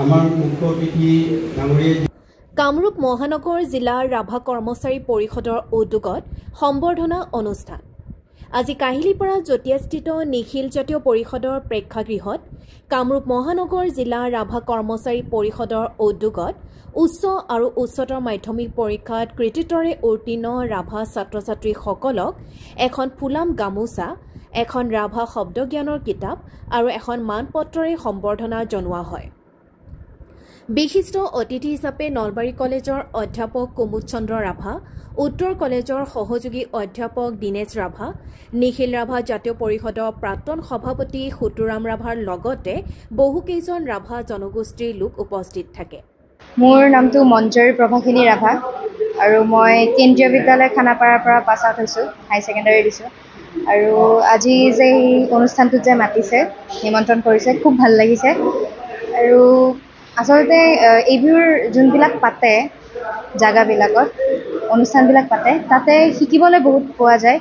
আমাৰ মুখ্য অতিথি ডাঙৰীয়া কামৰূপ মহানগৰ জিলাৰ ৰাভা কৰ্মচাৰী পৰিষদৰ উদ্যোগত সম্বৰ্ধনা অনুষ্ঠান আজি কাহিলীপাৰা জটিয়াস্থিত নিখিল জাতীয় পৰিষদৰ প্ৰেক্ষাগৃহত কামৰূপ মহানগৰ জিলাৰ ৰাভা কৰ্মচাৰী পৰিষদৰ উদ্যোগত উচ্চ আৰু উচ্চতৰ মাধ্যমিক পৰীক্ষাত কৃতিত্বৰে উত্তীৰ্ণ ৰাভা ছাত্ৰ ছাত্ৰীসকলক এখন ফুলাম গামোচা এখন ৰাভা শব্দজ্ঞানৰ কিতাপ আৰু এখন মানপত্ৰৰে সম্বৰ্ধনা জনোৱা হয়। বিশিষ্ট অতিথি হিচাপে নলবাৰী কলেজৰ অধ্যাপক কুমুদ চন্দ্ৰ ৰাভা, উত্তৰ কলেজৰ সহযোগী অধ্যাপক দীনেশ ৰাভা, নিখিল ৰাভা জাতীয় পৰিষদৰ প্ৰাক্তন সভাপতি সুতুৰাম ৰাভাৰ লগতে বহুকেইজন ৰাভা জনগোষ্ঠীৰ লোক উপস্থিত থাকে। মোৰ নামটো মঞ্জৰী প্ৰভাখিনী ৰাভা আৰু মই কেন্দ্ৰীয় বিদ্যালয় খানাপাৰাৰ পৰা পাছ আউট হৈছোঁ, হাই ছেকেণ্ডাৰী দিছোঁ। আৰু আজি যে এই অনুষ্ঠানটোত যে মাতিছে, নিমন্ত্ৰণ কৰিছে, খুব ভাল লাগিছে। আৰু আচলতে এইবোৰ যোনবিলাক পাতে জাগাবিলাকত অনুষ্ঠানবিলাক পাতে তাতে শিকিবলৈ বহুত পোৱা যায়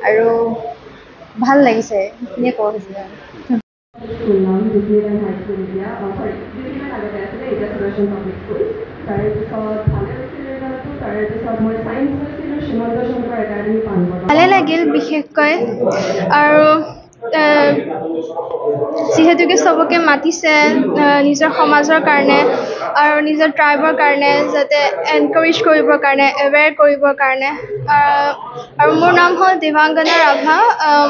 আৰু ভাল লাগিছে, সেইখিনিয়ে ক'ব খুজিছোঁ। ভালে লাগিল বিশেষকৈ, আৰু যিহেতুকে চবকে মাতিছে নিজৰ সমাজৰ কাৰণে আৰু নিজৰ ট্ৰাইবৰ কাৰণে, যাতে এনকাৰেজ কৰিবৰ কাৰণে, এৱেৰ কৰিবৰ কাৰণে। আৰু মোৰ নাম হ'ল দেৱাংগনা ৰাভা।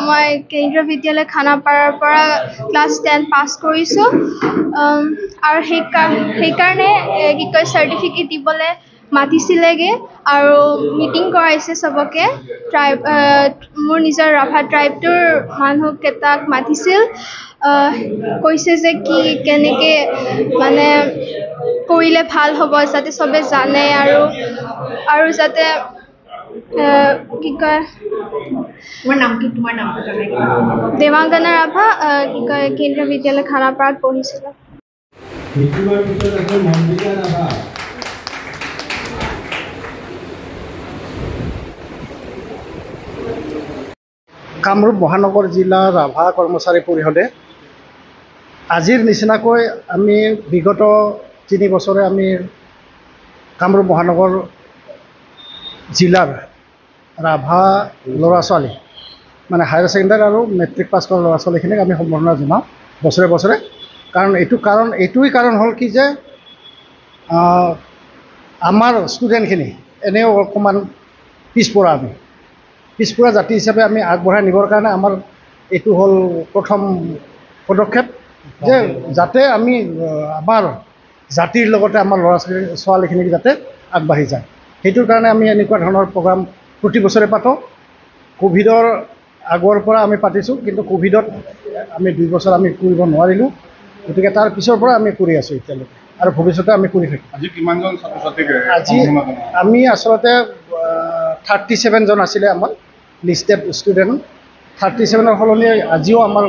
মই কেন্দ্ৰীয় বিদ্যালয় খানাপাৰাৰ পৰা ক্লাছ 10 পাছ কৰিছোঁ। আৰু সেইকাৰণে কি কয় চাৰ্টিফিকেট দিবলৈ মাতিছিলেগৈ আৰু মিটিং কৰাইছে চবকে। মোৰ নিজৰ ৰাভা ট্ৰাইবটোৰ মানুহকেইটাক মাতিছিল, কৈছে যে কেনেকৈ মানে কৰিলে ভাল হ'ব, যাতে চবে জানে আৰু যাতে কি কয় তোমাৰ নামটো দেৱাংগনা ৰাভা, কি কয় কেন্দ্ৰীয় বিদ্যালয় খানাপাৰাত পঢ়িছিলোঁ। কামৰূপ মহানগৰ জিলা ৰাভা কৰ্মচাৰী পৰিষদে আজিৰ নিচিনাকৈ আমি বিগত 3 বছৰে আমি কামৰূপ মহানগৰ জিলাৰ ৰাভা ল'ৰা ছোৱালী মানে হায়াৰ ছেকেণ্ডাৰী আৰু মেট্ৰিক পাছ কৰা ল'ৰা ছোৱালীখিনিক আমি সম্বৰ্ধনা জনাওঁ বছৰে বছৰে। এইটোৱেই কাৰণ হ'ল কি যে আমাৰ ষ্টুডেণ্টখিনি এনেও অকণমান পিছপৰা জাতি হিচাপে আমি আগবঢ়াই নিবৰ কাৰণে আমাৰ এইটো হ'ল প্ৰথম পদক্ষেপ, যে যাতে আমি আমাৰ জাতিৰ লগতে আমাৰ ল'ৰা ছোৱালীখিনিক যাতে আগবাঢ়ি যায়। সেইটোৰ কাৰণে আমি এনেকুৱা ধৰণৰ প্ৰগ্ৰাম প্ৰতি বছৰে পাতোঁ। ক'ভিডৰ আগৰ পৰা আমি পাতিছোঁ, কিন্তু ক'ভিডত আমি 2 বছৰ আমি কৰিব নোৱাৰিলোঁ, গতিকে তাৰ পিছৰ পৰা আমি কৰি আছোঁ এতিয়ালৈকে, আৰু ভৱিষ্যতে আমি কৰি থাকিম। আজি কিমানজন ছাত্ৰ ছাত্ৰীক আজি আমি আচলতে 37 জন আছিলে আমাৰ লিষ্টেড ষ্টুডেণ্ট। 37ৰ সলনি আজিও আমাৰ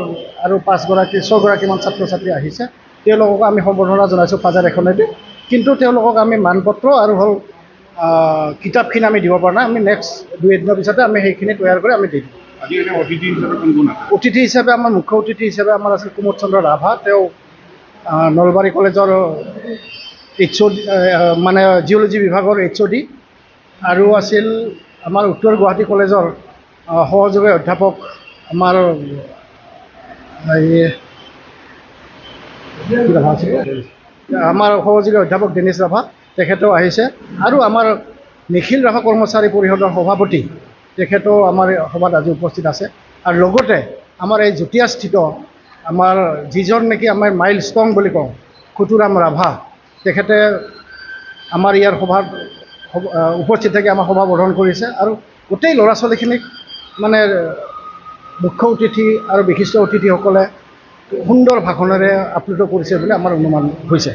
আৰু 6গৰাকীমান ছাত্ৰ ছাত্ৰী আহিছে। তেওঁলোকক আমি সম্বৰ্ধনা জনাইছোঁ ফাজাৰ এখনেদি, কিন্তু তেওঁলোকক আমি মানপত্ৰ আৰু হ'ল কিতাপখিনি আমি দিব পৰা নাই। আমি নেক্সট 2 দিনৰ পিছতে আমি সেইখিনি তৈয়াৰ কৰি আমি দিম। অতিথি হিচাপে আমাৰ মুখ্য অতিথি হিচাপে আমাৰ আছিল কুমুদ চন্দ্ৰ ৰাভা, তেওঁ নলবাৰী কলেজৰ HOD মানে জিঅ'লজি বিভাগৰ HOD, আৰু আছিল আমাৰ উত্তৰ গুৱাহাটী কলেজৰ সহযোগী অধ্যাপক আমাৰ সহযোগী অধ্যাপক দীনেশ ৰাভা, তেখেতেও আহিছে। আৰু আমাৰ নিখিল ৰাভা কৰ্মচাৰী পৰিষদৰ সভাপতি, তেখেতেও আমাৰ সভাত আজি উপস্থিত আছে। আৰু লগতে আমাৰ এই জটিয়াস্থিত আমাৰ যিজন নেকি আমাৰ মাইল ষ্টং বুলি কওঁ, সুতুৰাম ৰাভা, তেখেতে আমাৰ ইয়াৰ সভাত উপস্থিত থাকি আমাৰ সভা বৰ্ধন কৰিছে। আৰু গোটেই ল'ৰা ছোৱালীখিনিক মানে মুখ্য অতিথি আৰু বিশিষ্ট অতিথিসকলে সুন্দৰ ভাষণেৰে আপ্লুত কৰিছে বুলি আমাৰ অনুমান হৈছে।